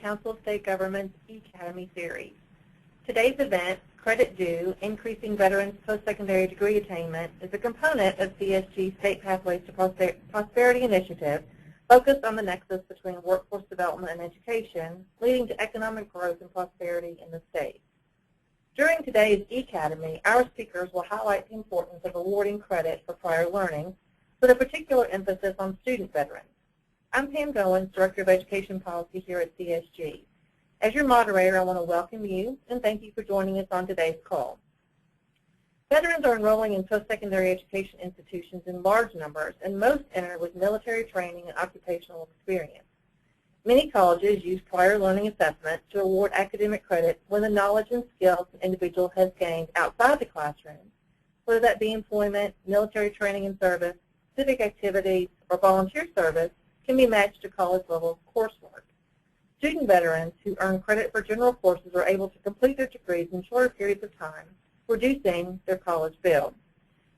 Council of State Government's eCademy series. Today's event, Credit Due, Increasing Veterans Post-Secondary Degree Attainment, is a component of CSG's State Pathways to Prosperity initiative focused on the nexus between workforce development and education, leading to economic growth and prosperity in the state. During today's eCademy, our speakers will highlight the importance of awarding credit for prior learning, with a particular emphasis on student veterans. I'm Pam Goins, Director of Education Policy here at CSG. As your moderator, I want to welcome you and thank you for joining us on today's call. Veterans are enrolling in post-secondary education institutions in large numbers, and most enter with military training and occupational experience. Many colleges use prior learning assessment to award academic credit when the knowledge and skills an individual has gained outside the classroom, whether that be employment, military training and service, civic activities, or volunteer service, can be matched to college-level coursework. Student veterans who earn credit for general courses are able to complete their degrees in shorter periods of time, reducing their college bill.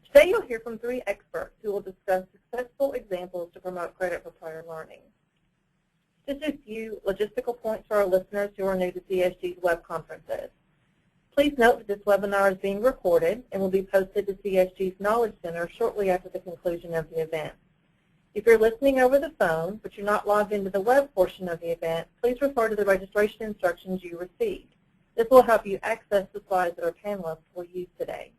Today you'll hear from 3 experts who will discuss successful examples to promote credit for prior learning. Just a few logistical points for our listeners who are new to CSG's web conferences. Please note that this webinar is being recorded and will be posted to CSG's Knowledge Center shortly after the conclusion of the event. If you're listening over the phone, but you're not logged into the web portion of the event, please refer to the registration instructions you received. This will help you access the slides that our panelists will use today.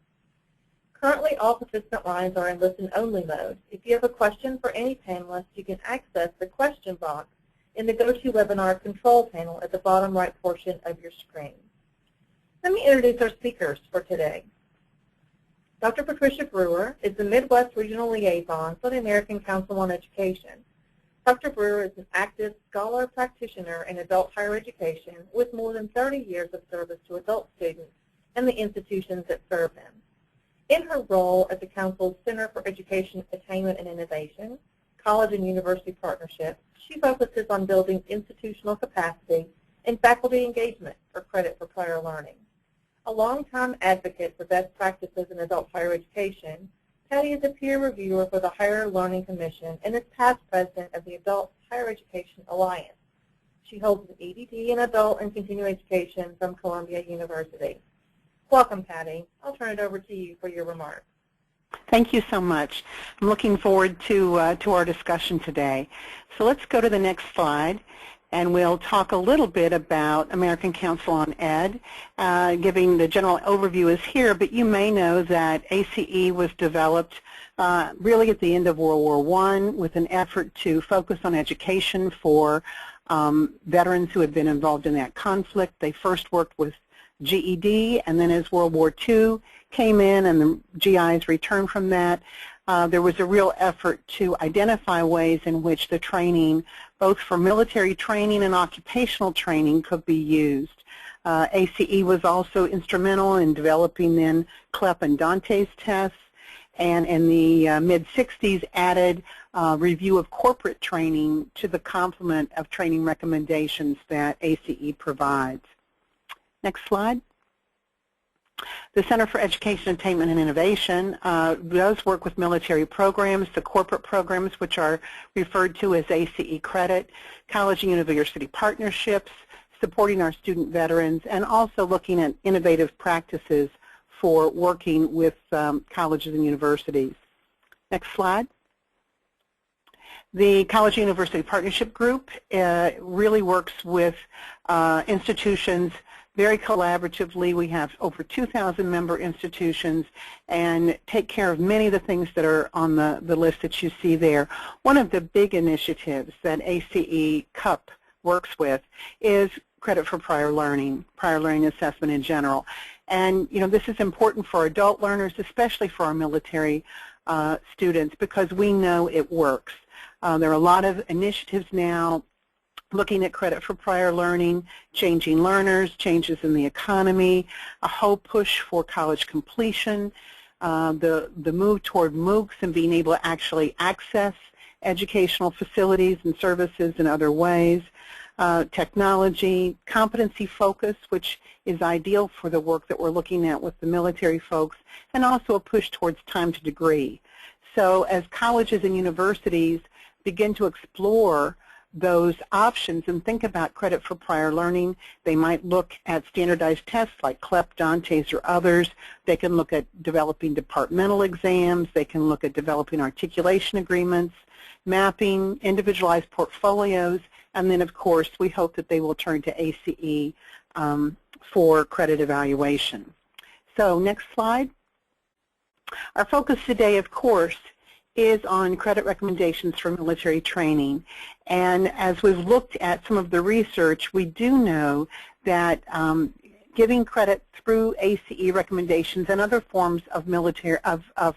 Currently, all participant lines are in listen-only mode. If you have a question for any panelist, you can access the question box in the GoToWebinar control panel at the bottom right portion of your screen. Let me introduce our speakers for today. Dr. Patricia Brewer is the Midwest Regional Liaison for the American Council on Education. Dr. Brewer is an active scholar practitioner in adult higher education with more than 30 years of service to adult students and the institutions that serve them. In her role at the Council's Center for Education, Attainment, and Innovation, College and University Partnerships, she focuses on building institutional capacity and faculty engagement for credit for prior learning. A longtime advocate for best practices in adult higher education, Patty is a peer reviewer for the Higher Learning Commission and is past president of the Adult Higher Education Alliance. She holds an EDD in Adult and Continuing Education from Columbia University. Welcome, Patty. I'll turn it over to you for your remarks. Thank you so much. I'm looking forward to our discussion today. So let's go to the next slide, and we'll talk a little bit about American Council on Ed. Giving the general overview is here, but you may know that ACE was developed really at the end of World War I with an effort to focus on education for veterans who had been involved in that conflict. They first worked with GED, and then as World War II came in and the GIs returned from that, there was a real effort to identify ways in which the training, both for military training and occupational training, could be used. ACE was also instrumental in developing then CLEP and Dante's tests, and in the mid-60s added review of corporate training to the complement of training recommendations that ACE provides. Next slide. The Center for Education, Attainment, and Innovation does work with military programs, the corporate programs, which are referred to as ACE credit, college and university partnerships, supporting our student veterans, and also looking at innovative practices for working with colleges and universities. Next slide. The College and University Partnership Group really works with institutions very collaboratively. We have over 2,000 member institutions and take care of many of the things that are on the list that you see there. One of the big initiatives that ACE CUP works with is credit for prior learning assessment in general. And you know, this is important for adult learners, especially for our military students, because we know it works. There are a lot of initiatives now looking at credit for prior learning, changing learners, changes in the economy, a whole push for college completion, the move toward MOOCs and being able to actually access educational facilities and services in other ways, technology, competency focus, which is ideal for the work that we're looking at with the military folks, and also a push towards time to degree. So as colleges and universities begin to explore those options and think about credit for prior learning. They might look at standardized tests like CLEP, Dante's, or others. They can look at developing departmental exams. They can look at developing articulation agreements, mapping, individualized portfolios, and then, of course, we hope that they will turn to ACE for credit evaluation. So next slide. Our focus today, of course, is on credit recommendations for military training. And as we've looked at some of the research, we do know that giving credit through ACE recommendations and other forms of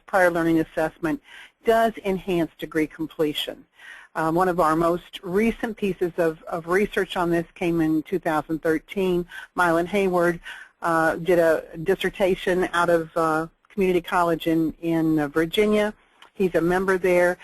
prior learning assessment does enhance degree completion. One of our most recent pieces of research on this came in 2013. Mylan Hayward did a dissertation out of community college in Virginia. He's a member there.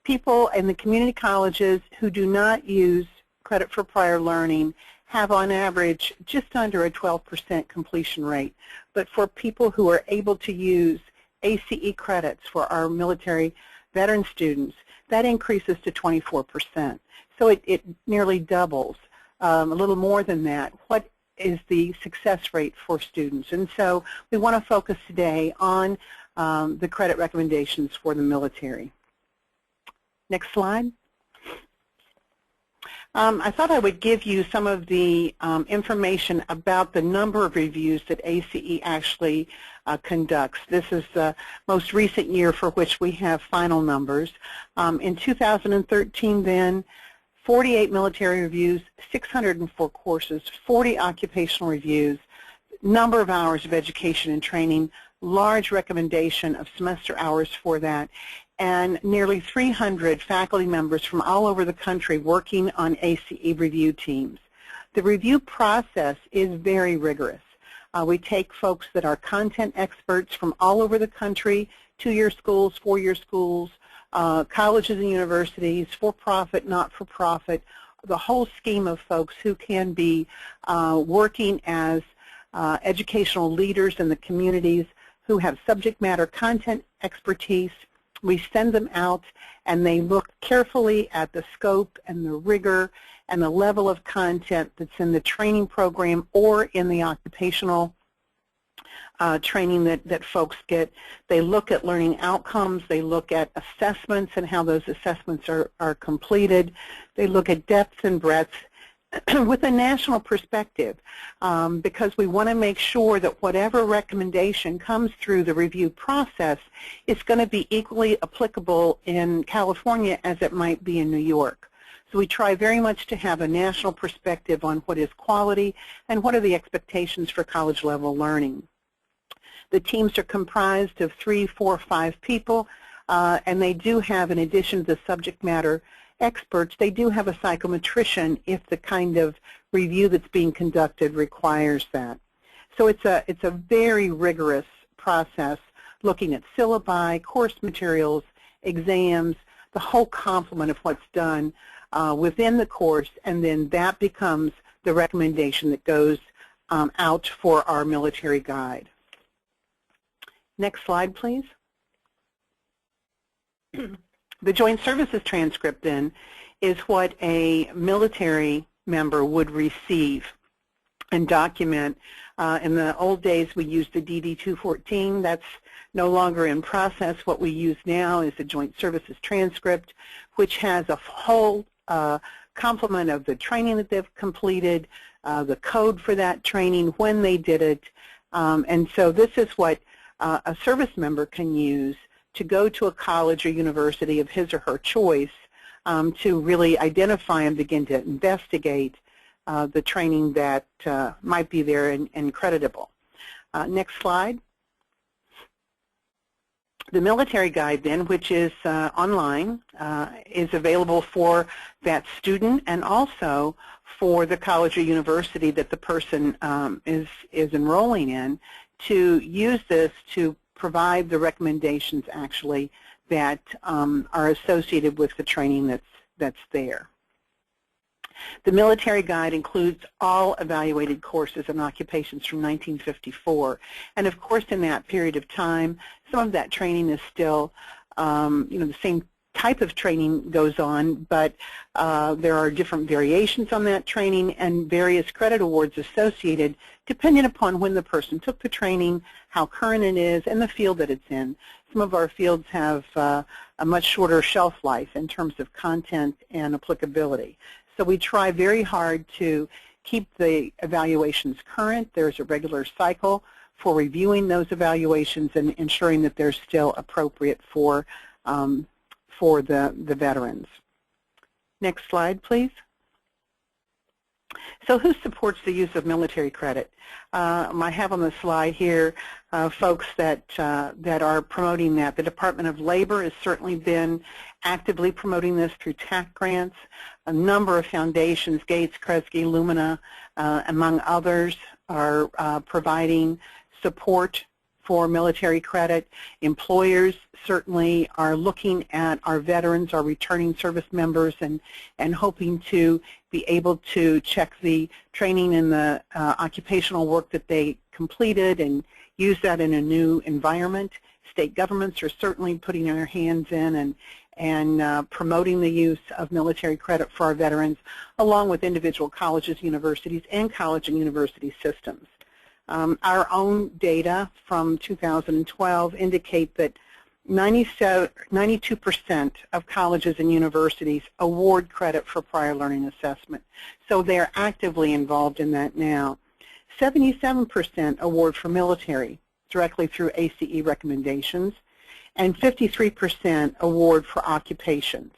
People in the community colleges who do not use credit for prior learning have on average just under a 12% completion rate. But for people who are able to use ACE credits for our military veteran students, that increases to 24%. So it nearly doubles, a little more than that. What is the success rate for students? And so we want to focus today on the credit recommendations for the military. Next slide. I thought I would give you some of the information about the number of reviews that ACE actually conducts. This is the most recent year for which we have final numbers. In 2013 then, 48 military reviews, 604 courses, 40 occupational reviews, number of hours of education and training, large recommendation of semester hours for that, and nearly 300 faculty members from all over the country working on ACE review teams. The review process is very rigorous. We take folks that are content experts from all over the country, 2-year schools, 4-year schools, colleges and universities, for-profit, not-for-profit, the whole scheme of folks who can be working as educational leaders in the communities who have subject matter content expertise. We send them out and they look carefully at the scope and the rigor and the level of content that's in the training program or in the occupational training that folks get. They look at learning outcomes. They look at assessments and how those assessments are completed. They look at depth and breadth with a national perspective, because we want to make sure that whatever recommendation comes through the review process is going to be equally applicable in California as it might be in New York. So we try very much to have a national perspective on what is quality and what are the expectations for college level learning. The teams are comprised of 3, 4, 5 people, and they do have, in addition to the subject matter experts, they do have a psychometrician if the kind of review that's being conducted requires that. So it's a very rigorous process looking at syllabi, course materials, exams, the whole complement of what's done within the course, and then that becomes the recommendation that goes out for our military guide. Next slide, please. The Joint Services Transcript, then, is what a military member would receive and document. In the old days, we used the DD-214. That's no longer in process. What we use now is the Joint Services Transcript, which has a whole complement of the training that they've completed, the code for that training, when they did it. And so this is what a service member can use to go to a college or university of his or her choice to really identify and begin to investigate the training that might be there and creditable. Next slide. The military guide, then, which is online, is available for that student and also for the college or university that the person is enrolling in, to use this to provide the recommendations actually that are associated with the training that's there. The military guide includes all evaluated courses and occupations from 1954, and of course in that period of time some of that training is still the same type of training goes on, but there are different variations on that training and various credit awards associated depending upon when the person took the training, how current it is, and the field that it's in. Some of our fields have a much shorter shelf life in terms of content and applicability. So we try very hard to keep the evaluations current. There's a regular cycle for reviewing those evaluations and ensuring that they're still appropriate for the veterans. Next slide, please. So who supports the use of military credit? I have on the slide here folks that are promoting that. The Department of Labor has certainly been actively promoting this through TAC grants. A number of foundations, Gates, Kresge, Lumina, among others, are providing support for military credit. Employers certainly are looking at our veterans, our returning service members, and hoping to be able to check the training and the occupational work that they completed and use that in a new environment. State governments are certainly putting their hands in and promoting the use of military credit for our veterans, along with individual colleges, universities, and college and university systems. Our own data from 2012 indicate that 92% of colleges and universities award credit for prior learning assessment. So they're actively involved in that now. 77% award for military directly through ACE recommendations, and 53% award for occupations.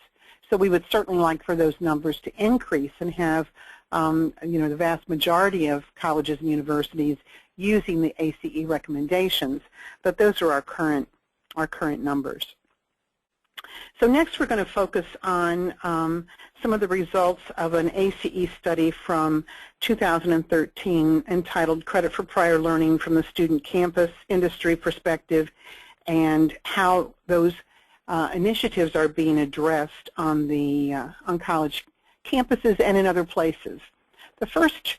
So we would certainly like for those numbers to increase and have the vast majority of colleges and universities using the ACE recommendations, but those are our current numbers. So next we're going to focus on some of the results of an ACE study from 2013 entitled Credit for Prior Learning from the Student Campus Industry Perspective, and how those initiatives are being addressed on college campuses and in other places. The first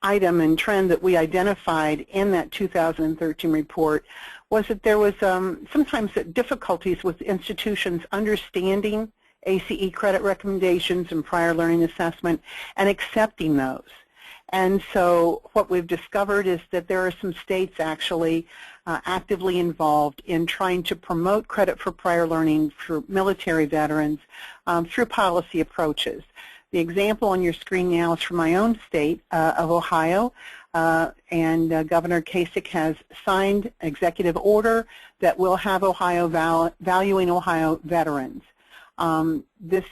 item and trend that we identified in that 2013 report was that there was sometimes difficulties with institutions understanding ACE credit recommendations and prior learning assessment and accepting those. And so what we've discovered is that there are some states actually actively involved in trying to promote credit for prior learning for military veterans through policy approaches. The example on your screen now is from my own state of Ohio, and Governor Kasich has signed an executive order that will have Ohio valuing Ohio veterans. This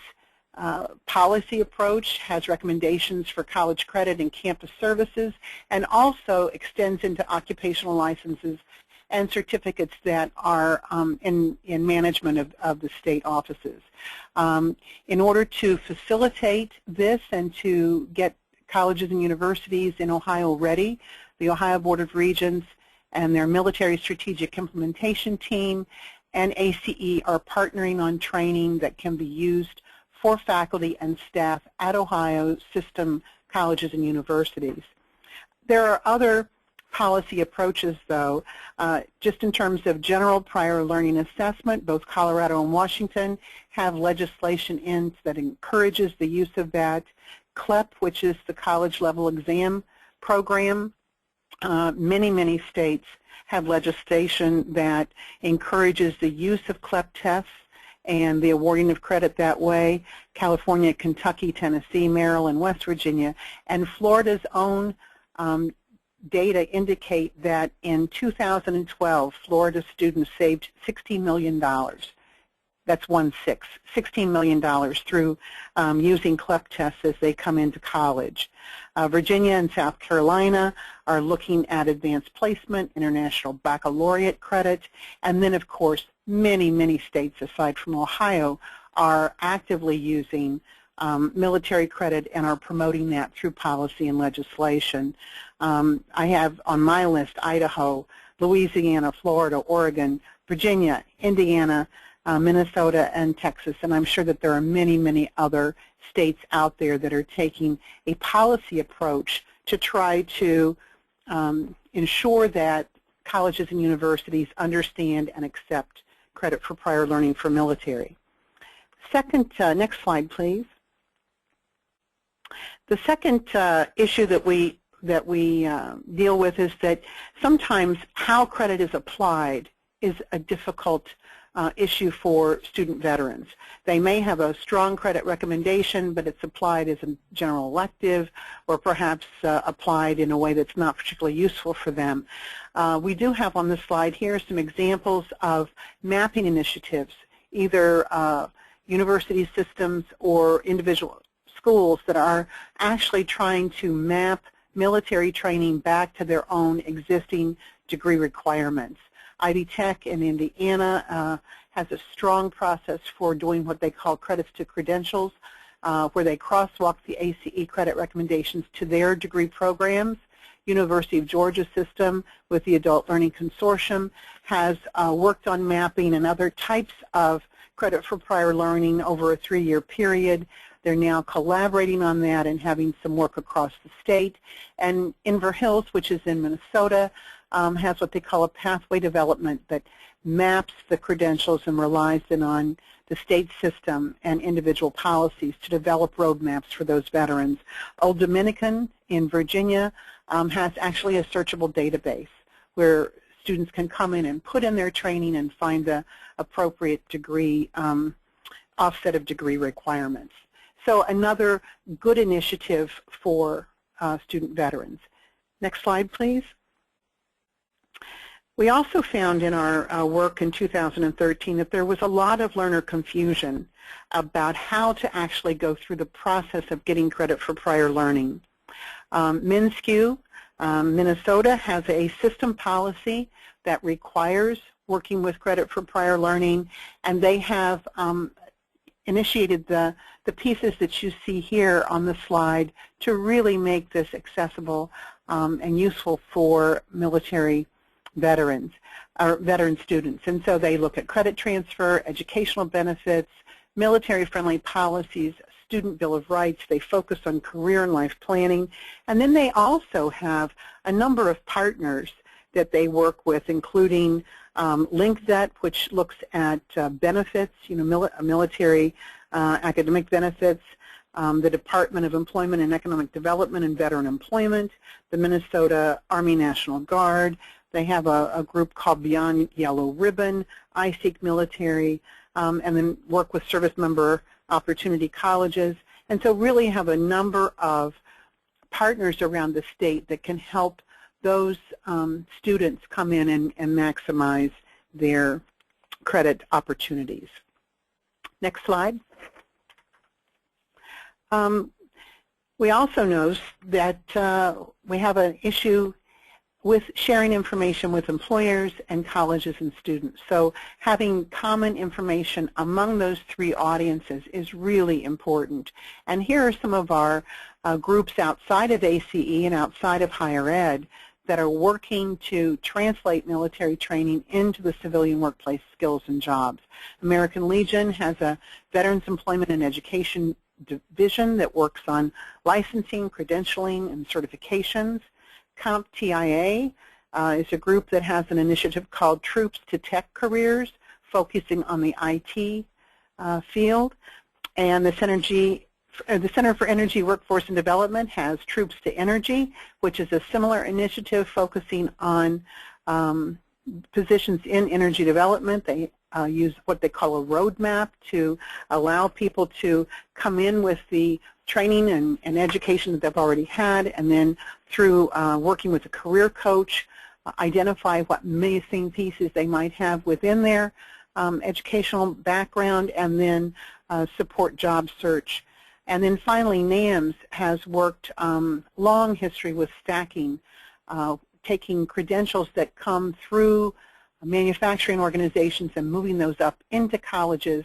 policy approach has recommendations for college credit and campus services, and also extends into occupational licenses and certificates that are in management of the state offices. In order to facilitate this and to get colleges and universities in Ohio ready, the Ohio Board of Regents and their Military Strategic Implementation Team and ACE are partnering on training that can be used for faculty and staff at Ohio system colleges and universities. There are other policy approaches, though, just in terms of general prior learning assessment. Both Colorado and Washington have legislation in that encourages the use of that. CLEP, which is the college level exam program, many states have legislation that encourages the use of CLEP tests and the awarding of credit that way. California, Kentucky, Tennessee, Maryland, West Virginia, and Florida's own data indicate that in 2012, Florida students saved $16 million. That's $16 million through using CLEP tests as they come into college. Virginia and South Carolina are looking at advanced placement, international baccalaureate credit, and then, of course, many states aside from Ohio are actively using military credit and are promoting that through policy and legislation. I have on my list Idaho, Louisiana, Florida, Oregon, Virginia, Indiana, Minnesota, and Texas, and I'm sure that there are many other states out there that are taking a policy approach to try to ensure that colleges and universities understand and accept credit for prior learning for military. Second, next slide, please. The second issue that we deal with is that sometimes how credit is applied is a difficult issue for student veterans. They may have a strong credit recommendation, but it's applied as a general elective or perhaps applied in a way that's not particularly useful for them. We do have on this slide here some examples of mapping initiatives, either university systems or individual schools that are actually trying to map military training back to their own existing degree requirements. Ivy Tech in Indiana has a strong process for doing what they call credits to credentials, where they crosswalk the ACE credit recommendations to their degree programs. University of Georgia system with the Adult Learning Consortium has worked on mapping and other types of credit for prior learning over a 3-year period. They're now collaborating on that and having some work across the state. And Inver Hills, which is in Minnesota, has what they call a pathway development that maps the credentials and relies then on the state system and individual policies to develop roadmaps for those veterans. Old Dominican in Virginia has actually a searchable database where students can come in and put in their training and find the appropriate degree, offset of degree requirements. So another good initiative for student veterans. Next slide, please. We also found in our work in 2013 that there was a lot of learner confusion about how to actually go through the process of getting credit for prior learning. MnSCU, Minnesota, has a system policy that requires working with credit for prior learning, and they have initiated the pieces that you see here on the slide to really make this accessible and useful for military veterans, or veteran students. And so they look at credit transfer, educational benefits, military-friendly policies, student bill of rights. They focus on career and life planning. And then they also have a number of partners that they work with, including LinkDebt, which looks at benefits, military academic benefits, the Department of Employment and Economic Development and Veteran Employment, the Minnesota Army National Guard. They have a group called Beyond Yellow Ribbon, iSeek Military, and then work with service member opportunity colleges. And so really have a number of partners around the state that can help those students come in and maximize their credit opportunities. Next slide. We also know that we have an issue with sharing information with employers and colleges and students. So having common information among those three audiences is really important. And here are some of our groups outside of ACE and outside of higher ed that are working to translate military training into the civilian workplace skills and jobs. American Legion has a Veterans Employment and Education division that works on licensing, credentialing, and certifications. CompTIA is a group that has an initiative called Troops to Tech Careers, focusing on the IT field. And the Center for Energy Workforce and Development has Troops to Energy, which is a similar initiative focusing on positions in energy development. They use what they call a roadmap to allow people to come in with the training and education that they've already had, and then through working with a career coach, identify what missing pieces they might have within their educational background, and then support job search. And then finally, NAMS has worked long history with stacking, taking credentials that come through manufacturing organizations and moving those up into colleges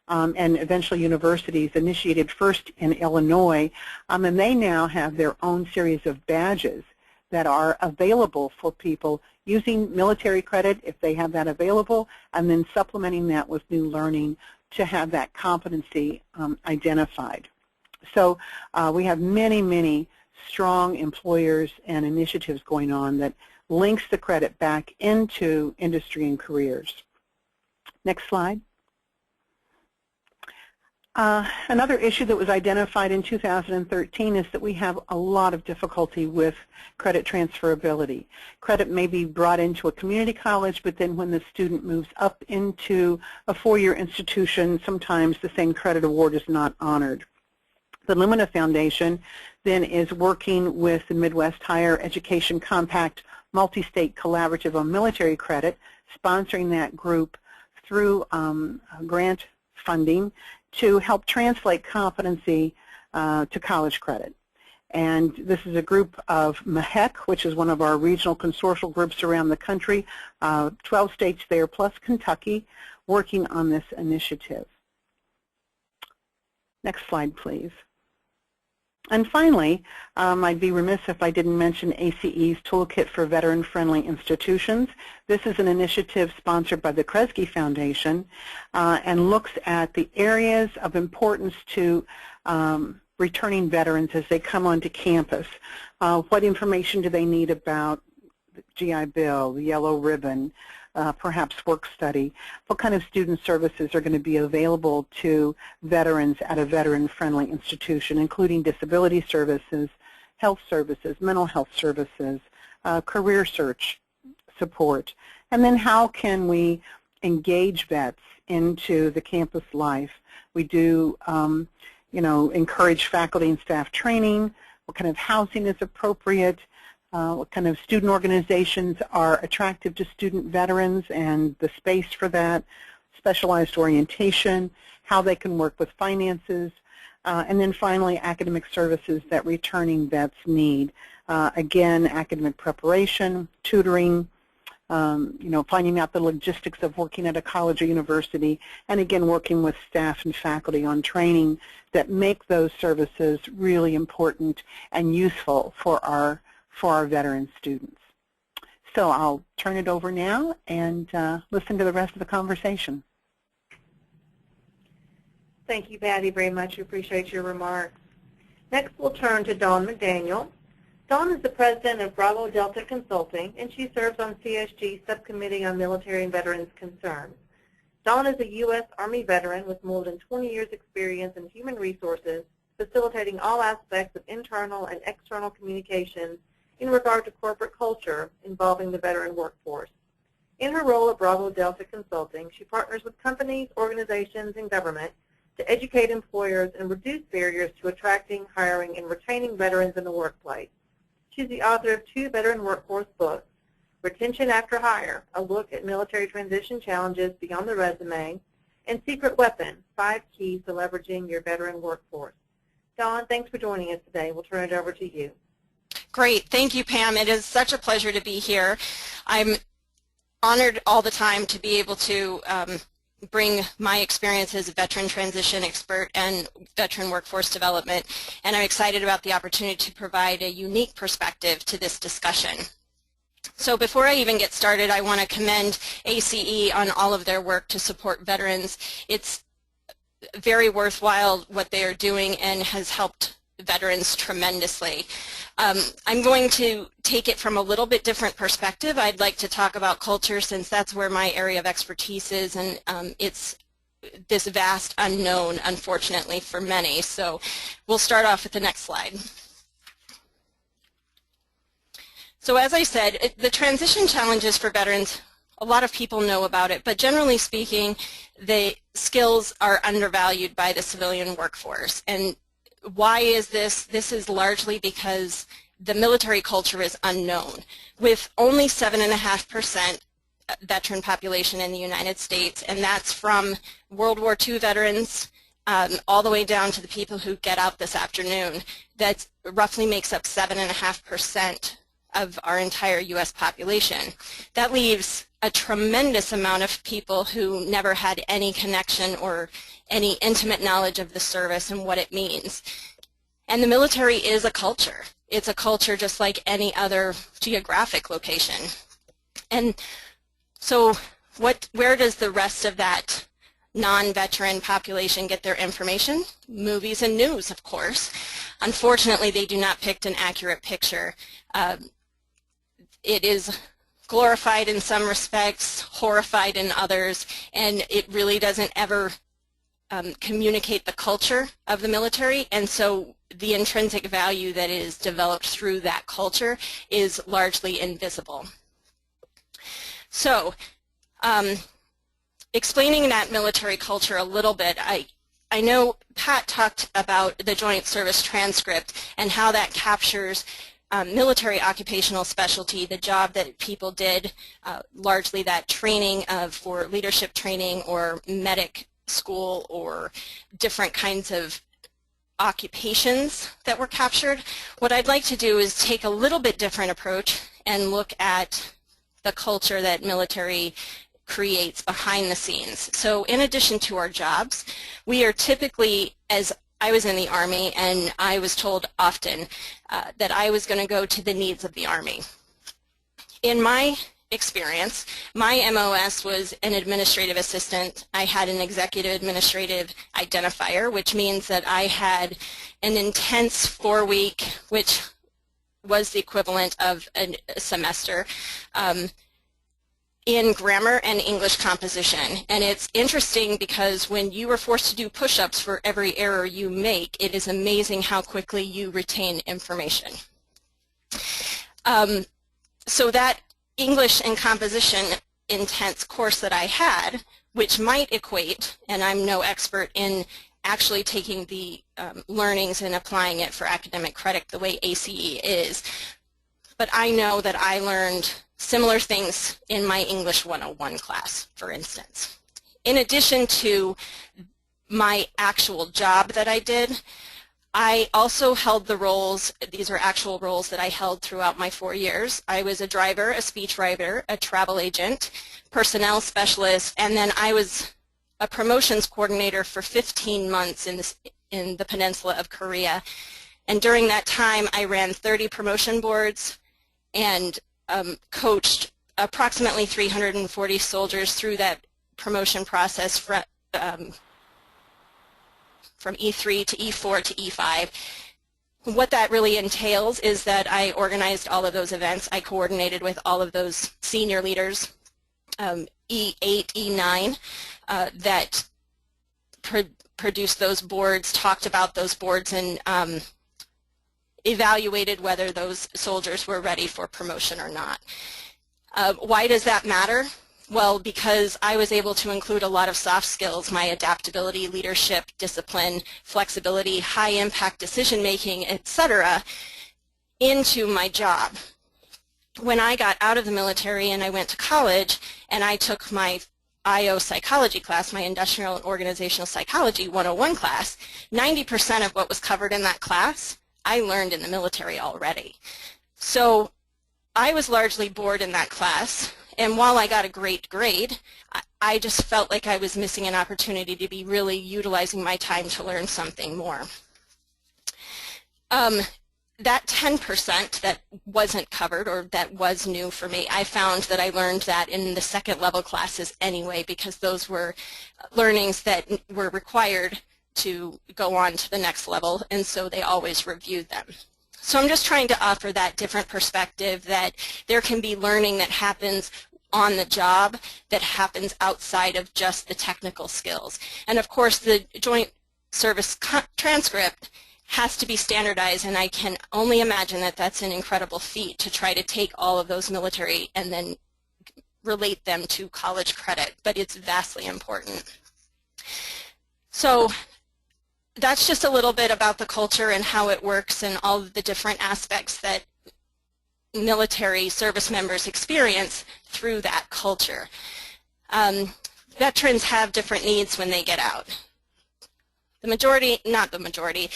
and eventually universities, initiated first in Illinois, and they now have their own series of badges that are available for people using military credit if they have that available, and then supplementing that with new learning to have that competency identified. So we have many, many strong employers and initiatives going on that links the credit back into industry and careers. Next slide. Another issue that was identified in 2013 is that we have a lot of difficulty with credit transferability. Credit may be brought into a community college, but then when the student moves up into a four-year institution, sometimes the same credit award is not honored. The Lumina Foundation then is working with the Midwest Higher Education Compact Multi-State Collaborative on Military Credit, sponsoring that group through grant funding to help translate competency to college credit. And this is a group of MHEC, which is one of our regional consortial groups around the country, 12 states there plus Kentucky, working on this initiative. Next slide, please. And finally, I'd be remiss if I didn't mention ACE's Toolkit for Veteran-Friendly Institutions. This is an initiative sponsored by the Kresge Foundation and looks at the areas of importance to returning veterans as they come onto campus. What information do they need about the GI Bill, the Yellow Ribbon, perhaps work study? What kind of student services are going to be available to veterans at a veteran-friendly institution, including disability services, health services, mental health services, career search support? And then how can we engage vets into the campus life? We do, encourage faculty and staff training. What kind of housing is appropriate? What kind of student organizations are attractive to student veterans and the space for that, specialized orientation, how they can work with finances, and then finally academic services that returning vets need. Again, academic preparation, tutoring, finding out the logistics of working at a college or university, and again working with staff and faculty on training that make those services really important and useful for our veteran students. So I'll turn it over now and listen to the rest of the conversation. Thank you, Patty, very much. We appreciate your remarks. Next, we'll turn to Dawn McDaniel. Dawn is the president of Bravo Delta Consulting, and she serves on CSG's Subcommittee on Military and Veterans Concerns. Dawn is a U.S. Army veteran with more than 20 years' experience in human resources, facilitating all aspects of internal and external communications in regard to corporate culture involving the veteran workforce. In her role at Bravo Delta Consulting, she partners with companies, organizations, and government to educate employers and reduce barriers to attracting, hiring, and retaining veterans in the workplace. She's the author of 2 veteran workforce books, Retention After Hire, a look at military transition challenges beyond the resume, and Secret Weapon, 5 keys to leveraging your veteran workforce. Dawn, thanks for joining us today. We'll turn it over to you. Great. Thank you, Pam. It is such a pleasure to be here. I'm honored all the time to be able to bring my experience as a veteran transition expert and veteran workforce development, and I'm excited about the opportunity to provide a unique perspective to this discussion. So before I even get started, I want to commend ACE on all of their work to support veterans. It's very worthwhile what they are doing and has helped veterans tremendously. I'm going to take it from a little bit different perspective. I'd like to talk about culture since that's where my area of expertise is, and it's this vast unknown, unfortunately, for many. So we'll start off with the next slide. So as I said, the transition challenges for veterans, a lot of people know about it, but generally speaking, the skills are undervalued by the civilian workforce. And why is this? This is largely because the military culture is unknown. With only 7.5% veteran population in the United States, and that's from World War II veterans all the way down to the people who get out this afternoon, that roughly makes up 7.5% of our entire U.S. population. That leaves a tremendous amount of people who never had any connection or any intimate knowledge of the service and what it means. And the military is a culture. It's a culture just like any other geographic location. And so where does the rest of that non-veteran population get their information? Movies and news, of course. Unfortunately, they do not pick an accurate picture. It is glorified in some respects, horrified in others, and it really doesn't ever communicate the culture of the military, and so the intrinsic value that is developed through that culture is largely invisible. So, explaining that military culture a little bit, I know Pat talked about the Joint Service Transcript and how that captures military occupational specialty, the job that people did, largely that training for leadership training or medic school or different kinds of occupations that were captured. What I'd like to do is take a little bit different approach and look at the culture that military creates behind the scenes. So in addition to our jobs, we are typically, as I was in the Army, and I was told often that I was going to go to the needs of the Army. In my experience, my MOS was an administrative assistant. I had an executive administrative identifier, which means that I had an intense 4-week, which was the equivalent of a semester, in grammar and English composition. And it's interesting because when you are forced to do push-ups for every error you make, it is amazing how quickly you retain information. So that English and composition intense course that I had, which might equate, and I'm no expert in actually taking the learnings and applying it for academic credit the way ACE is, but I know that I learned similar things in my English 101 class, for instance. In addition to my actual job that I did, I also held the roles, these are actual roles that I held throughout my 4 years. I was a driver, a speechwriter, a travel agent, personnel specialist, and then I was a promotions coordinator for 15 months in the peninsula of Korea. And during that time, I ran 30 promotion boards and coached approximately 340 soldiers through that promotion process from E3 to E4 to E5. What that really entails is that I organized all of those events. I coordinated with all of those senior leaders, E8, E9, that produced those boards, talked about those boards, and evaluated whether those soldiers were ready for promotion or not. Why does that matter? Well, because I was able to include a lot of soft skills, my adaptability, leadership, discipline, flexibility, high impact decision making, etc., into my job. When I got out of the military and I went to college and I took my IO psychology class, my industrial and organizational psychology 101 class, 90% of what was covered in that class I learned in the military already. So I was largely bored in that class, and while I got a great grade, I just felt like I was missing an opportunity to be really utilizing my time to learn something more. That 10% that wasn't covered, or that was new for me, I found that I learned that in the second level classes anyway, because those were learnings that were required to go on to the next level, and so they always reviewed them. So I'm just trying to offer that different perspective, that there can be learning that happens on the job that happens outside of just the technical skills. And of course the Joint Service Transcript has to be standardized, and I can only imagine that that's an incredible feat to try to take all of those military and then relate them to college credit, but it's vastly important. So that's just a little bit about the culture and how it works and all of the different aspects that military service members experience through that culture. Veterans have different needs when they get out. The majority, not the majority,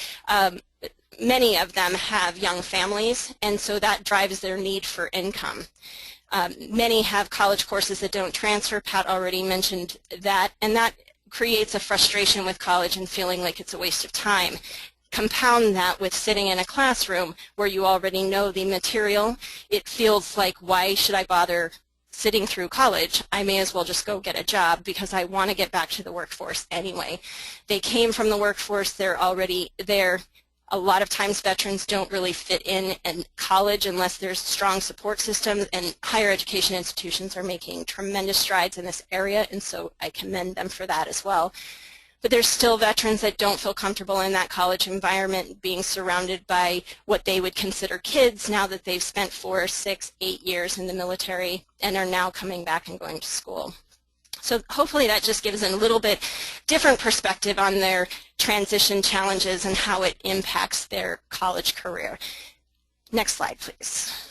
many of them have young families, and so that drives their need for income. Many have college courses that don't transfer. Pat already mentioned that, and that creates a frustration with college and feeling like it's a waste of time. Compound that with sitting in a classroom where you already know the material. It feels like, why should I bother sitting through college? I may as well just go get a job because I want to get back to the workforce anyway. They came from the workforce, they're already there. A lot of times veterans don't really fit in college unless there's strong support systems, and higher education institutions are making tremendous strides in this area, and so I commend them for that as well. but there's still veterans that don't feel comfortable in that college environment, being surrounded by what they would consider kids now that they've spent 4, 6, 8 years in the military and are now coming back and going to school. So hopefully that just gives a little bit different perspective on their transition challenges and how it impacts their college career. Next slide, please.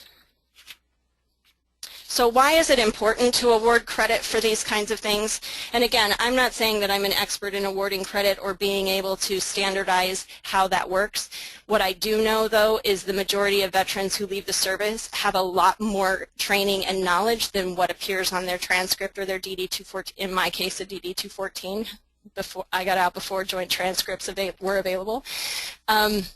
So why is it important to award credit for these kinds of things? And again, I'm not saying that I'm an expert in awarding credit or being able to standardize how that works. What I do know, though, is the majority of veterans who leave the service have a lot more training and knowledge than what appears on their transcript or their DD-214, in my case, a DD-214. Before I got out, before joint transcripts were available. But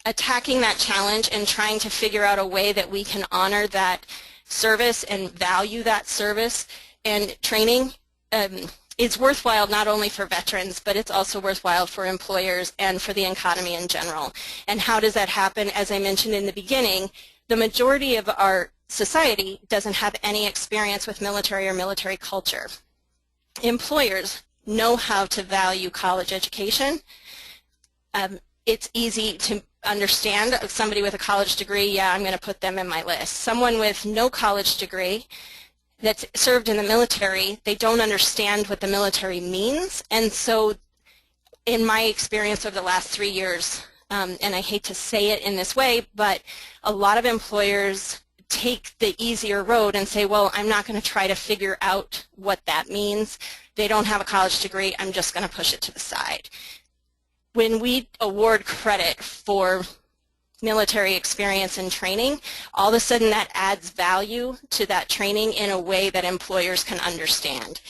attacking that challenge and trying to figure out a way that we can honor that service and value that service and training is worthwhile not only for veterans, but it's also worthwhile for employers and for the economy in general. And how does that happen? As I mentioned in the beginning, the majority of our society doesn't have any experience with military or military culture. Employers know how to value college education. It's easy to understand somebody with a college degree, yeah, I'm going to put them in my list. Someone with no college degree that's served in the military, they don't understand what the military means. And so in my experience over the last 3 years, and I hate to say it in this way, but a lot of employers take the easier road and say, well, I'm not going to try to figure out what that means. They don't have a college degree, I'm just going to push it to the side. When we award credit for military experience and training, all of a sudden that adds value to that training in a way that employers can understand.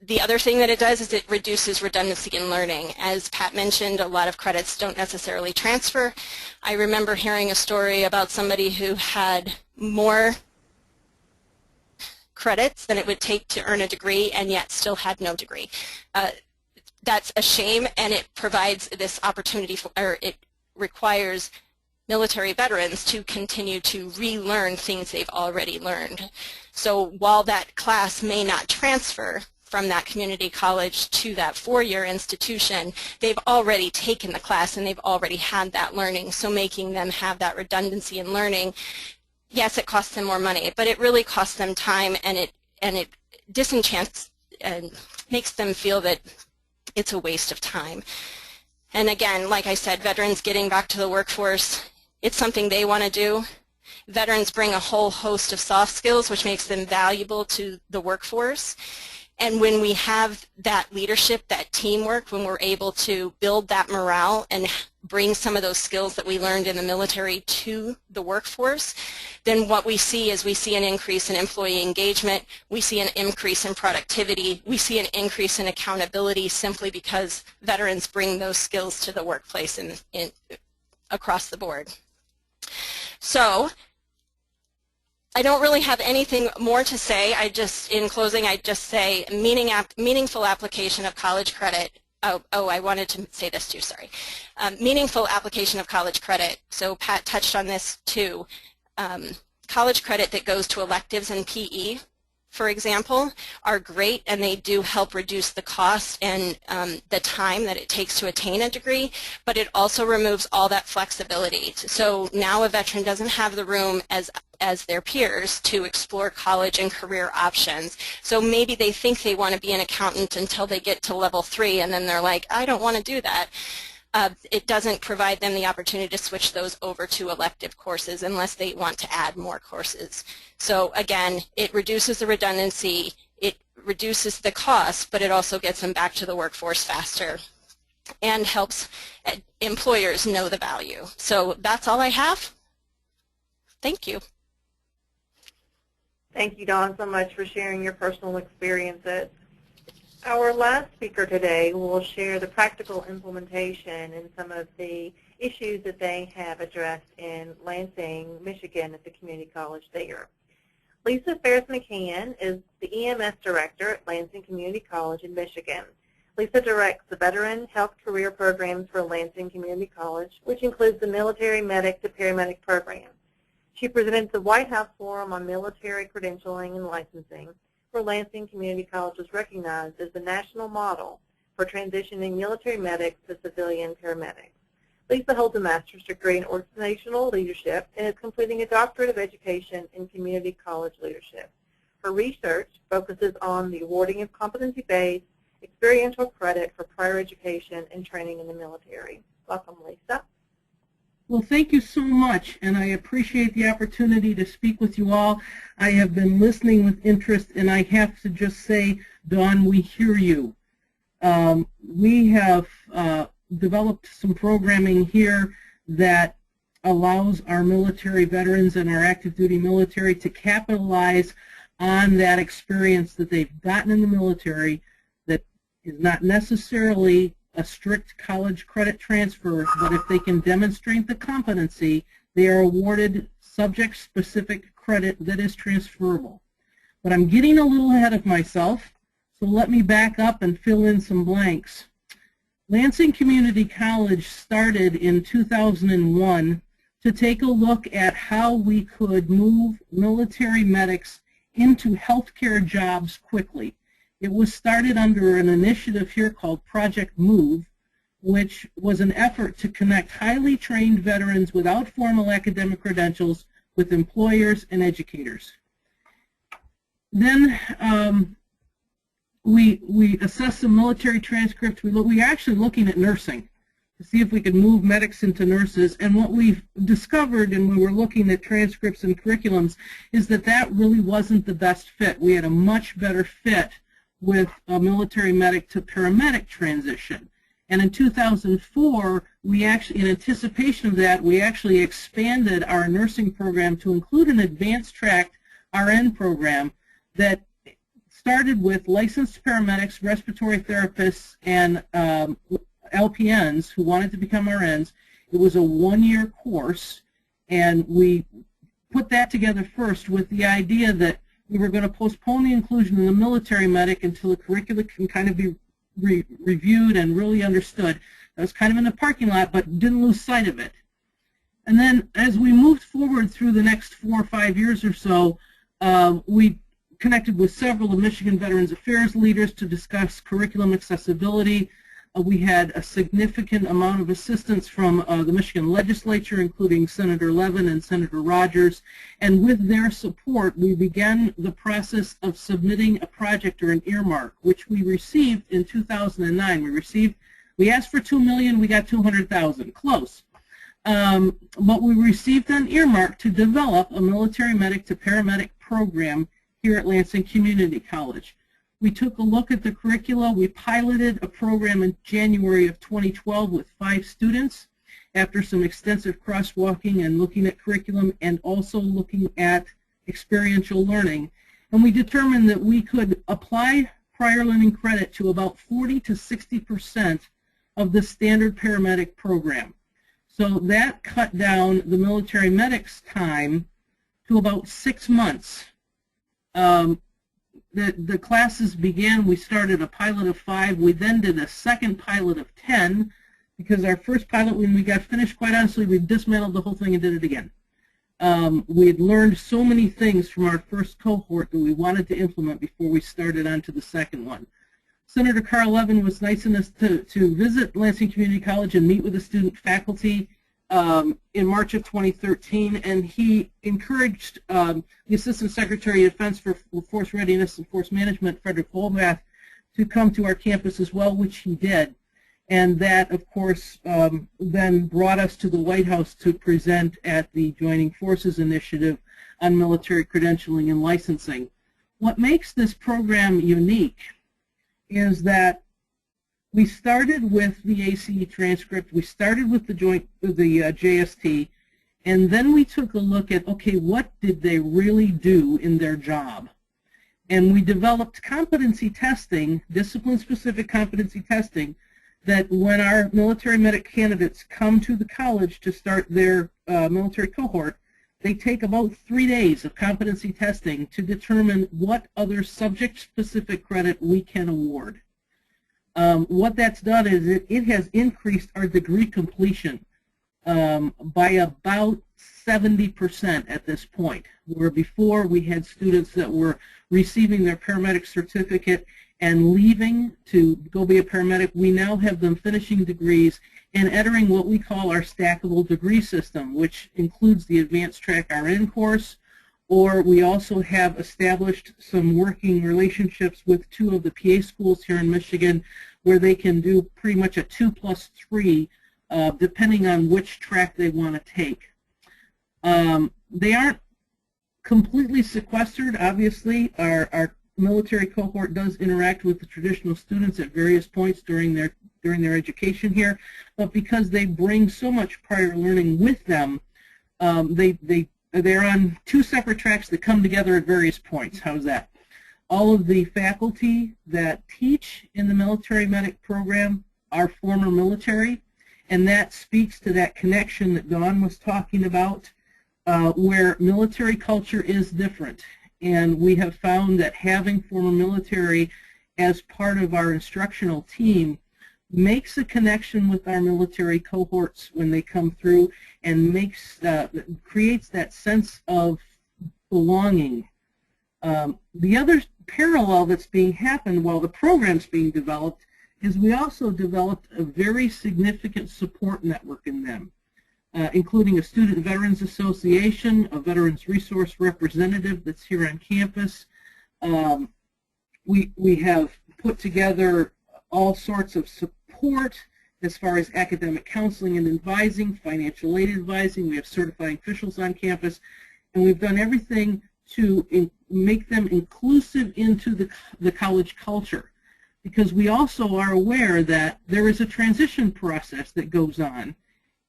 The other thing that it does is it reduces redundancy in learning. As Pat mentioned, a lot of credits don't necessarily transfer. I remember hearing a story about somebody who had more credits than it would take to earn a degree and yet still had no degree. That's a shame, and it provides this opportunity for, or it requires military veterans to continue to relearn things they've already learned. So while that class may not transfer from that community college to that four-year institution, they've already taken the class and they've already had that learning. So making them have that redundancy in learning, yes, it costs them more money, but it really costs them time, and it disenchants and makes them feel that it's a waste of time. And again, like I said, veterans getting back to the workforce, it's something they want to do. Veterans bring a whole host of soft skills which makes them valuable to the workforce. And when we have that leadership, that teamwork, when we're able to build that morale and bring some of those skills that we learned in the military to the workforce, then what we see is we see an increase in employee engagement, we see an increase in productivity, we see an increase in accountability simply because veterans bring those skills to the workplace across the board. So I don't really have anything more to say. In closing, I just say meaningful application of college credit. I wanted to say this too, sorry. Meaningful application of college credit. So Pat touched on this too. College credit that goes to electives and PE, for example, are great, and they do help reduce the cost and the time that it takes to attain a degree, but it also removes all that flexibility. So now a veteran doesn't have the room as their peers to explore college and career options. So maybe they think they want to be an accountant until they get to level 3, and then they're like, I don't want to do that. It doesn't provide them the opportunity to switch those over to elective courses unless they want to add more courses. So again, it reduces the redundancy, it reduces the cost, but it also gets them back to the workforce faster and helps employers know the value. So that's all I have. Thank you. Thank you, Dawn, so much for sharing your personal experiences. Our last speaker today will share the practical implementation and some of the issues that they have addressed in Lansing, Michigan at the community college there. Lisa McCann is the EMS director at Lansing Community College in Michigan. Lisa directs the Veteran Health Career Programs for Lansing Community College, which includes the military medic to paramedic program. She presented at the White House Forum on Military Credentialing and Licensing, where Lansing Community College was recognized as the national model for transitioning military medics to civilian paramedics. Lisa holds a master's degree in organizational leadership and is completing a doctorate of education in community college leadership. Her research focuses on the awarding of competency-based experiential credit for prior education and training in the military. Welcome, Lisa. Well, thank you so much, and I appreciate the opportunity to speak with you all. I have been listening with interest, and I have to just say, Dawn, we hear you. We have developed some programming here that allows our military veterans and our active duty military to capitalize on that experience that they've gotten in the military that is not necessarily a strict college credit transfer, but if they can demonstrate the competency, they are awarded subject-specific credit that is transferable. But I'm getting a little ahead of myself, so let me back up and fill in some blanks. Lansing Community College started in 2001 to take a look at how we could move military medics into healthcare jobs quickly. It was started under an initiative here called Project Move, which was an effort to connect highly trained veterans without formal academic credentials with employers and educators. Then we assessed the military transcripts. We were actually looking at nursing to see if we could move medics into nurses. And what we've discovered, and we were looking at transcripts and curriculums, is that that really wasn't the best fit. We had a much better fit with a military medic to paramedic transition. And in 2004, we actually, in anticipation of that, we actually expanded our nursing program to include an advanced track RN program that started with licensed paramedics, respiratory therapists, and LPNs who wanted to become RNs. It was a one-year course, and we put that together first with the idea that we were going to postpone the inclusion of the military medic until the curricula can kind of be reviewed and really understood. That was kind of in the parking lot, but didn't lose sight of it. And then as we moved forward through the next 4 or 5 years or so, we connected with several of Michigan Veterans Affairs leaders to discuss curriculum accessibility. We had a significant amount of assistance from the Michigan legislature, including Senator Levin and Senator Rogers, and with their support, we began the process of submitting a project or an earmark, which we received in 2009. We asked for $2 million, we got $200,000, close. But we received an earmark to develop a military medic to paramedic program here at Lansing Community College. We took a look at the curricula. We piloted a program in January of 2012 with 5 students after some extensive crosswalking and looking at curriculum and also looking at experiential learning. And we determined that we could apply prior learning credit to about 40 to 60% of the standard paramedic program. So that cut down the military medic's time to about 6 months. The classes began, we started a pilot of 5, we then did a second pilot of 10, because our first pilot, when we got finished, quite honestly, we dismantled the whole thing and did it again. We had learned so many things from our first cohort that we wanted to implement before we started on to the second one. Senator Carl Levin was nice enough to visit Lansing Community College and meet with the student faculty in March of 2013, and he encouraged the Assistant Secretary of Defense for Force Readiness and Force Management, Frederick Volbath, to come to our campus as well, which he did. And that, of course, then brought us to the White House to present at the Joining Forces Initiative on military credentialing and licensing. What makes this program unique is that we started with the ACE transcript, we started with the JST, and then we took a look at, okay, what did they really do in their job? And we developed competency testing, discipline-specific competency testing, that when our military medic candidates come to the college to start their military cohort, they take about 3 days of competency testing to determine what other subject-specific credit we can award. What that's done is it has increased our degree completion by about 70% at this point, where before we had students that were receiving their paramedic certificate and leaving to go be a paramedic. We now have them finishing degrees and entering what we call our stackable degree system, which includes the Advanced Track RN course, or we also have established some working relationships with 2 of the PA schools here in Michigan where they can do pretty much a 2+3 depending on which track they want to take. They aren't completely sequestered. Obviously, our military cohort does interact with the traditional students at various points during their education here, but because they bring so much prior learning with them, they're on 2 separate tracks that come together at various points. How's that? All of the faculty that teach in the military medic program are former military, and that speaks to that connection that Dawn was talking about, where military culture is different. And we have found that having former military as part of our instructional team makes a connection with our military cohorts when they come through and creates that sense of belonging. The other parallel that's being happened while the program's being developed is we also developed a very significant support network in them, including a Student Veterans Association, a Veterans Resource Representative that's here on campus. We have put together all sorts of support as far as academic counseling and advising, financial aid advising. We have certifying officials on campus, and we've done everything to make them inclusive into the college culture, because we also are aware that there is a transition process that goes on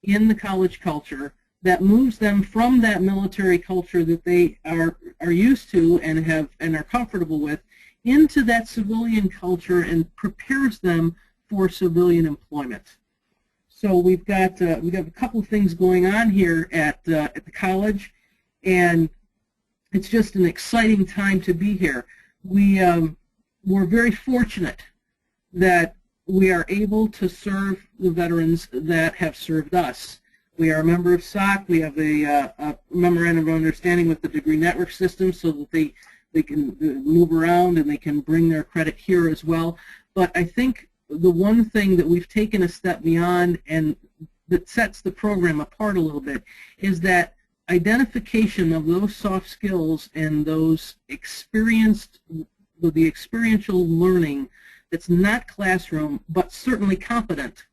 in the college culture that moves them from that military culture that they are used to and are comfortable with into that civilian culture and prepares them for civilian employment. So we've got a couple of things going on here at the college, and it's just an exciting time to be here. We're very fortunate that we are able to serve the veterans that have served us. We are a member of SOC. We have a memorandum of understanding with the degree network system so that they can move around and they can bring their credit here as well. But I think the one thing that we've taken a step beyond and that sets the program apart a little bit is that identification of those soft skills and those the experiential learning that's not classroom but certainly competent.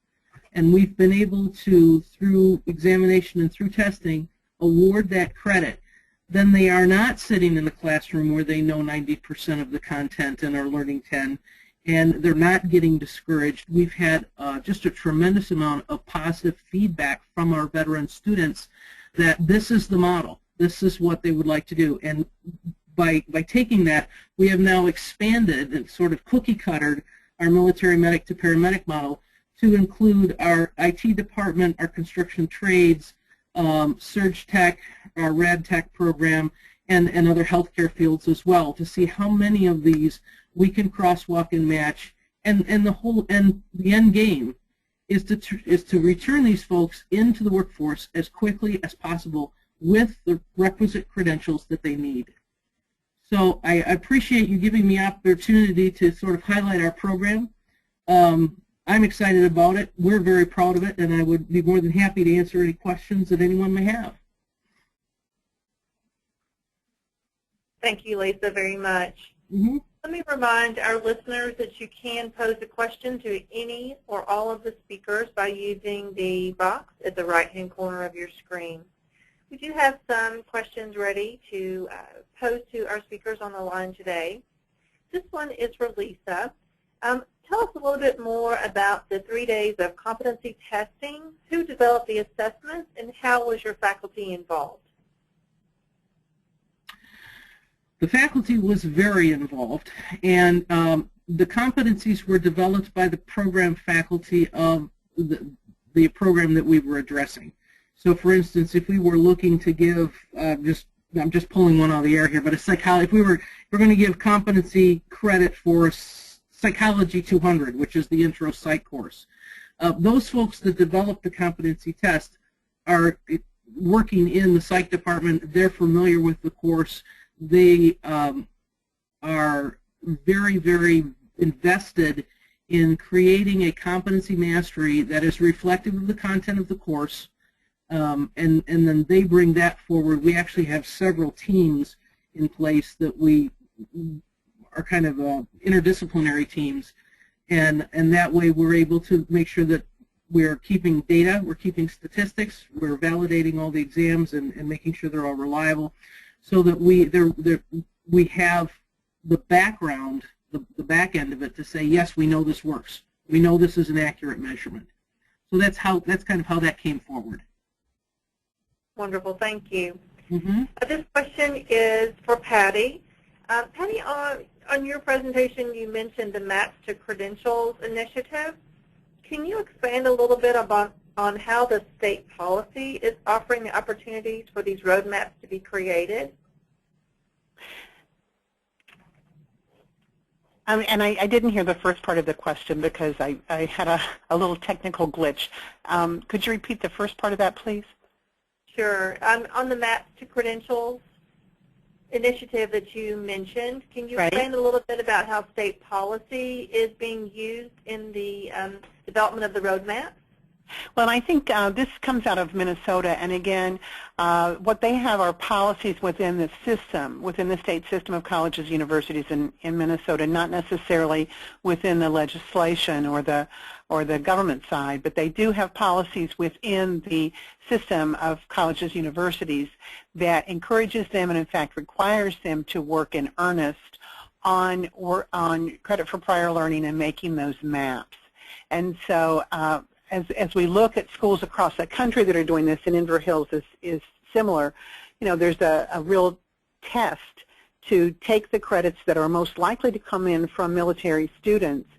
And we've been able to, through examination and through testing, award that credit. Then they are not sitting in the classroom where they know 90% of the content and are learning 10, and they're not getting discouraged. We've had just a tremendous amount of positive feedback from our veteran students that this is the model. This is what they would like to do. And by taking that, we have now expanded and sort of cookie-cuttered our military medic to paramedic model to include our IT department, our construction trades, Surge Tech, our Rad Tech program, and other healthcare fields as well, to see how many of these we can crosswalk and match. And the end game is to return these folks into the workforce as quickly as possible with the requisite credentials that they need. So I appreciate you giving me the opportunity to sort of highlight our program. I'm excited about it. We're very proud of it, and I would be more than happy to answer any questions that anyone may have. Thank you, Lisa, very much. Mm-hmm. Let me remind our listeners that you can pose a question to any or all of the speakers by using the box at the right-hand corner of your screen. We do have some questions ready to pose to our speakers on the line today. This one is for Lisa. Tell us a little bit more about the 3 days of competency testing. Who developed the assessments, and how was your faculty involved? The faculty was very involved, and the competencies were developed by the program faculty of the program that we were addressing. So, for instance, if we were looking to give, I'm just pulling one out of the air here, but a psychology, if we're going to give competency credit for Psychology 200, which is the intro psych course, those folks that developed the competency test are working in the psych department, they're familiar with the course. They are very, very invested in creating a competency mastery that is reflective of the content of the course, and then they bring that forward. We actually have several teams in place that we are kind of interdisciplinary teams, and that way we're able to make sure that we're keeping data, we're keeping statistics, we're validating all the exams and making sure they're all reliable, so that we have the background, the back end of it to say, yes, we know this works. We know this is an accurate measurement. So that's kind of how that came forward. Wonderful, thank you. Mm-hmm. This question is for Patty. Patty, on your presentation you mentioned the Maps to Credentials initiative. Can you expand a little bit on how the state policy is offering the opportunities for these roadmaps to be created? And I didn't hear the first part of the question because I had a little technical glitch. Could you repeat the first part of that, please? Sure. On the Maps to Credentials initiative that you mentioned, can you explain a little bit about how state policy is being used in the development of the roadmap? Well, I think this comes out of Minnesota, and again, what they have are policies within the system, within the state system of colleges, universities in Minnesota, not necessarily within the legislation or the government side, but they do have policies within the system of colleges, universities that encourages them and in fact requires them to work in earnest on credit for prior learning and making those maps. And so as we look at schools across the country that are doing this, and Inver Hills is similar, there's a real test to take the credits that are most likely to come in from military students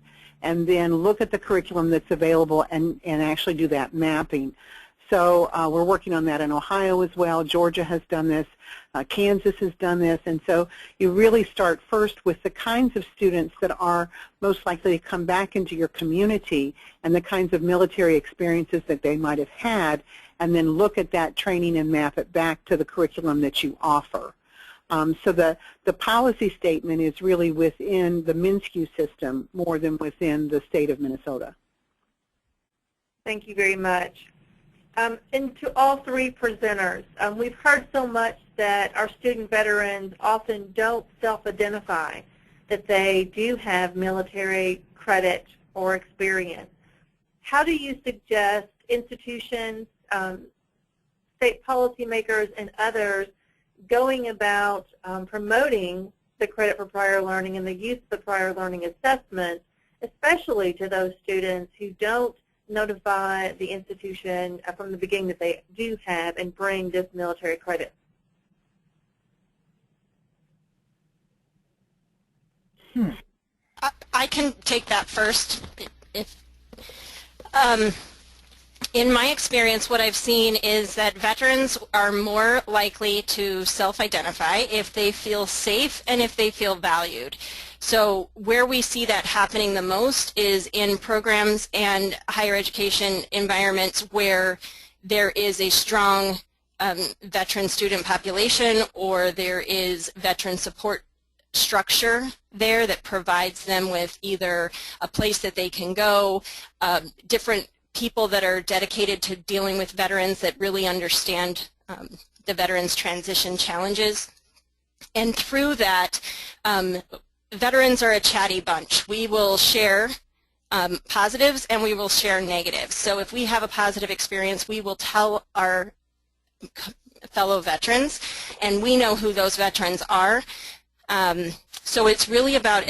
and then look at the curriculum that's available and actually do that mapping. So we're working on that in Ohio as well. Georgia has done this. Kansas has done this. And so you really start first with the kinds of students that are most likely to come back into your community and the kinds of military experiences that they might have had, and then look at that training and map it back to the curriculum that you offer. So the policy statement is really within the MnSCU system more than within the state of Minnesota. Thank you very much. And to all three presenters, we've heard so much that our student veterans often don't self-identify that they do have military credit or experience. How do you suggest institutions, state policymakers, and others going about promoting the credit for prior learning and the use of the prior learning assessment, especially to those students who don't notify the institution from the beginning that they do have and bring this military credit? I can take that first. In my experience, what I've seen is that veterans are more likely to self-identify if they feel safe and if they feel valued. So where we see that happening the most is in programs and higher education environments where there is a strong veteran student population, or there is veteran support structure there that provides them with either a place that they can go, different people that are dedicated to dealing with veterans that really understand the veterans' transition challenges. And through that, veterans are a chatty bunch. We will share positives and we will share negatives. So if we have a positive experience, we will tell our fellow veterans, and we know who those veterans are. So it's really about,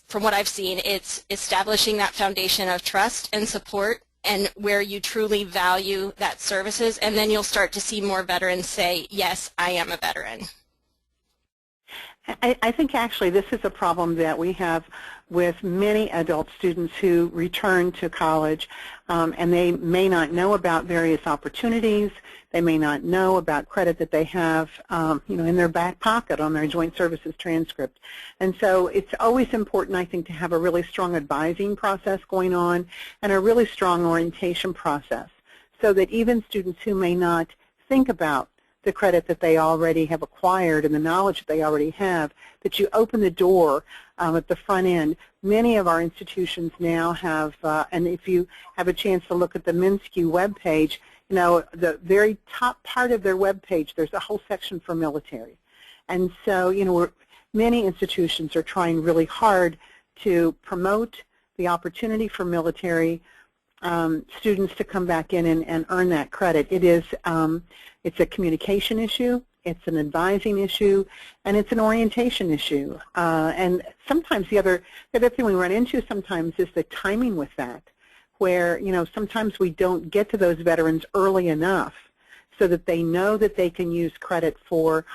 from what I've seen, it's establishing that foundation of trust and support, and where you truly value that services, and then you'll start to see more veterans say, yes, I am a veteran. I think actually this is a problem that we have with many adult students who return to college, and they may not know about various opportunities. They may not know about credit that they have in their back pocket on their joint services transcript. And so it's always important, I think, to have a really strong advising process going on and a really strong orientation process, so that even students who may not think about the credit that they already have acquired and the knowledge that they already have, that you open the door at the front end. Many of our institutions now have, and if you have a chance to look at the MNSCU webpage, you know, the very top part of their webpage, there's a whole section for military. And so, you know, many institutions are trying really hard to promote the opportunity for military students to come back in and earn that credit. It is, it's a communication issue, it's an advising issue, and it's an orientation issue. And sometimes the other thing we run into sometimes is the timing with that, where, you know, sometimes we don't get to those veterans early enough so that they know that they can use credit for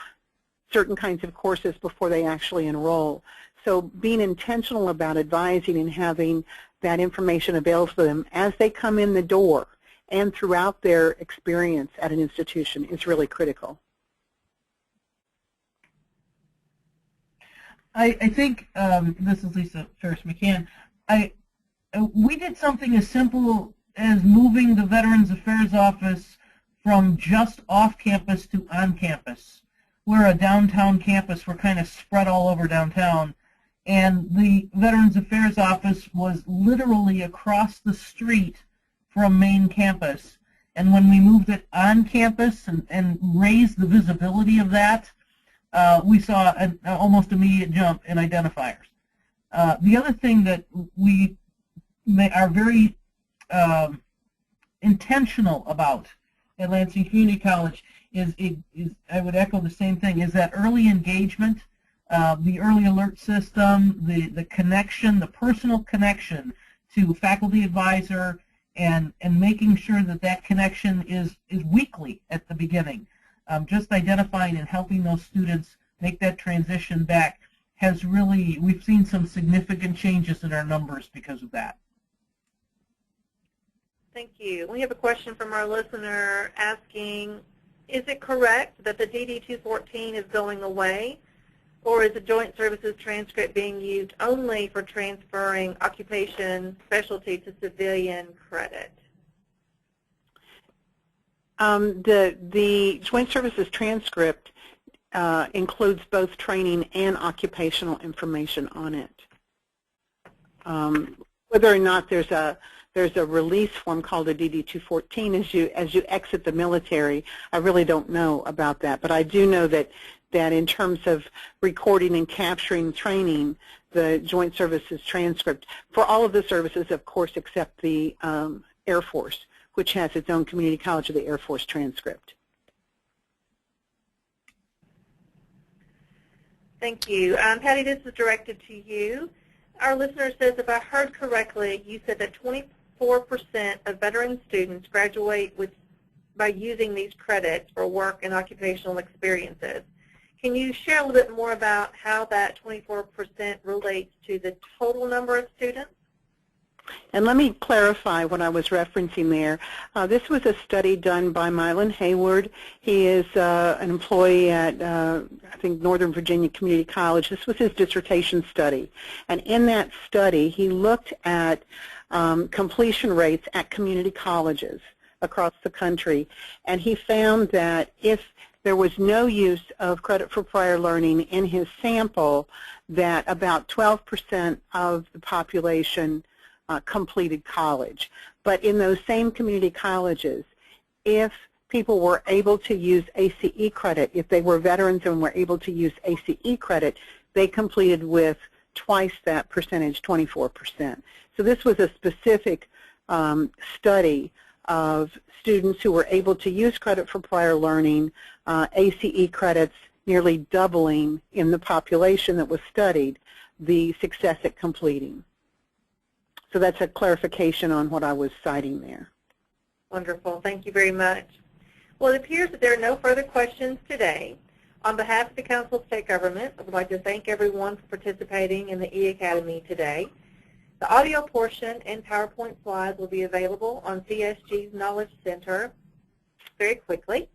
certain kinds of courses before they actually enroll. So being intentional about advising and having that information available to them as they come in the door and throughout their experience at an institution is really critical. I think, this is Lisa McCann, we did something as simple as moving the Veterans Affairs Office from just off campus to on campus. We're a downtown campus, we're kind of spread all over downtown, and the Veterans Affairs Office was literally across the street from main campus. And when we moved it on campus and raised the visibility of that, we saw an almost immediate jump in identifiers. The other thing that we are very intentional about at Lansing Community College is I would echo the same thing, is that early engagement, the early alert system, the connection, the personal connection to faculty advisor, and making sure that that connection is weekly at the beginning. Just identifying and helping those students make that transition back has really, we've seen some significant changes in our numbers because of that. Thank you. We have a question from our listener asking, is it correct that the DD-214 is going away, or is the Joint Services Transcript being used only for transferring occupation specialty to civilian credit? The Joint Services Transcript includes both training and occupational information on it. Whether or not there's a release form called a DD-214 as you exit the military, I really don't know about that. But I do know that in terms of recording and capturing training, the Joint Services Transcript, for all of the services, of course, except the Air Force, which has its own Community College of the Air Force transcript. Thank you. Patty, this is directed to you. Our listener says, if I heard correctly, you said that 24% of veteran students graduate by using these credits for work and occupational experiences. Can you share a little bit more about how that 24% relates to the total number of students? And let me clarify what I was referencing there. This was a study done by Mylan Hayward. He is an employee at, I think, Northern Virginia Community College. This was his dissertation study. And in that study, he looked at completion rates at community colleges across the country. And he found that if there was no use of credit for prior learning in his sample, that about 12% of the population completed college. But in those same community colleges, if people were able to use ACE credit, if they were veterans and were able to use ACE credit, they completed with twice that percentage, 24%. So this was a specific study of students who were able to use credit for prior learning, ACE credits nearly doubling in the population that was studied, the success at completing. So that's a clarification on what I was citing there. Wonderful. Thank you very much. Well, it appears that there are no further questions today. On behalf of the Council of State Government, I would like to thank everyone for participating in the eAcademy today. The audio portion and PowerPoint slides will be available on CSG's Knowledge Center very quickly.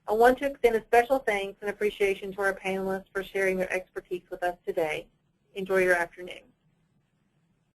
I want to extend a special thanks and appreciation to our panelists for sharing their expertise with us today. Enjoy your afternoon.